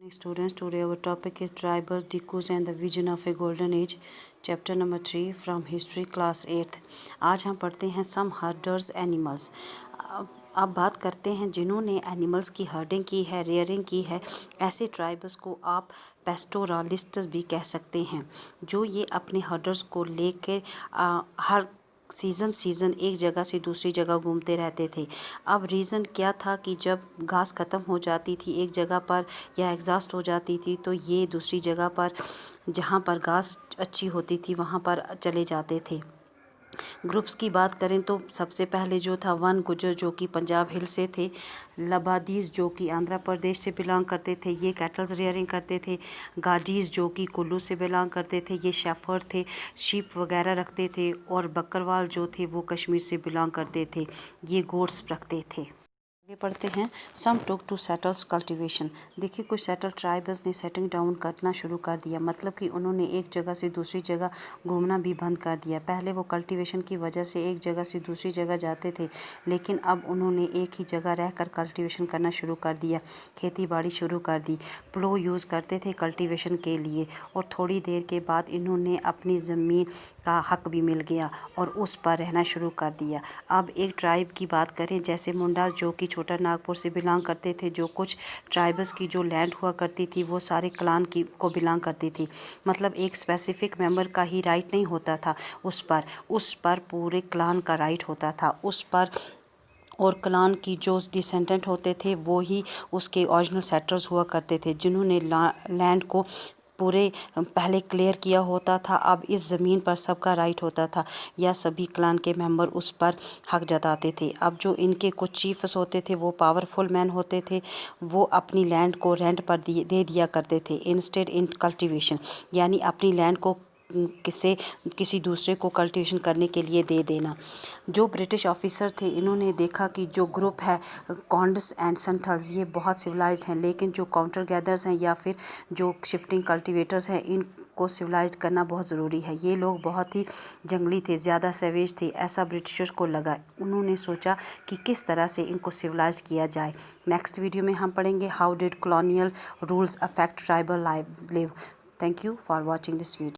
Students, today our topic is tribals, Dikus and the vision of a golden age. Chapter number 3 from history class 8th. आज हम पढ़ते हैं some herders animals. अब बात करते हैं जिन्होंने एनिमल्स की हर्डिंग की है, रेयरिंग की है। ऐसे ट्राइब्स को आप पेस्टोरलिस्ट्स भी कह सकते हैं, जो ये अपने हर्डर्स को लेकर हर सीज़न एक जगह से दूसरी जगह घूमते रहते थे। अब रीज़न क्या था कि जब घास ख़त्म हो जाती थी एक जगह पर या एग्जॉस्ट हो जाती थी, तो ये दूसरी जगह पर जहाँ पर घास अच्छी होती थी वहाँ पर चले जाते थे। ग्रुप्स की बात करें तो सबसे पहले जो था वन गुजर, जो कि पंजाब हिल से थे। लबादीज़, जो कि आंध्र प्रदेश से बिलोंग करते थे, ये कैटल्स रेयरिंग करते थे। गाडीज़, जो कि कुल्लू से बिलोंग करते थे, ये शेफर्ड थे, शीप वगैरह रखते थे। और बकरवाल जो थे वो कश्मीर से बिलोंग करते थे, ये गोट्स रखते थे। आगे पढ़ते हैं सम टुक टू सेटल्स कल्टीवेशन। देखिए, कुछ सेटल ट्राइबल्स ने सेटिंग डाउन करना शुरू कर दिया, मतलब कि उन्होंने एक जगह से दूसरी जगह घूमना भी बंद कर दिया। पहले वो कल्टीवेशन की वजह से एक जगह से दूसरी जगह जाते थे, लेकिन अब उन्होंने एक ही जगह रहकर कल्टीवेशन करना शुरू कर दिया, खेती बाड़ी शुरू कर दी। प्लो यूज़ करते थे कल्टीवेशन के लिए, और थोड़ी देर के बाद इन्होंने अपनी ज़मीन का हक भी मिल गया और उस पर रहना शुरू कर दिया। अब एक ट्राइब की बात करें, जैसे मुंडास, जो कि छोटा नागपुर से बिलोंग करते थे। जो कुछ ट्राइब्स की जो लैंड हुआ करती थी वो सारे क्लान की को बिलोंग करती थी, मतलब एक स्पेसिफिक मेंबर का ही राइट नहीं होता था उस पर पूरे क्लान का राइट होता था उस पर। और क्लान की जो डिसेंडेंट होते थे वो ही उसके ओरिजिनल सेटलर्स हुआ करते थे, जिन्होंने लैंड को पूरे पहले क्लियर किया होता था। अब इस ज़मीन पर सबका राइट होता था, या सभी क्लान के मेंबर उस पर हक जताते थे। अब जो इनके कुछ चीफ्स होते थे वो पावरफुल मैन होते थे, वो अपनी लैंड को रेंट पर दे दिया करते थे इंस्टेड इन कल्टीवेशन, यानी अपनी लैंड को किसी दूसरे को कल्टीवेशन करने के लिए दे देना। जो ब्रिटिश ऑफिसर थे, इन्होंने देखा कि जो ग्रुप है कॉन्ड्स एंड संथल्स, ये बहुत सिविलाइज्ड हैं, लेकिन जो काउंटर गैदर्स हैं या फिर जो शिफ्टिंग कल्टीवेटर्स हैं, इनको सिविलाइज करना बहुत ज़रूरी है। ये लोग बहुत ही जंगली थे, ज़्यादा सवेज थे, ऐसा ब्रिटिशर्स को लगा। उन्होंने सोचा कि किस तरह से इनको सिविलाइज किया जाए। नेक्स्ट वीडियो में हम पढ़ेंगे how did colonial rules affect tribal live. Thank you for watching this video.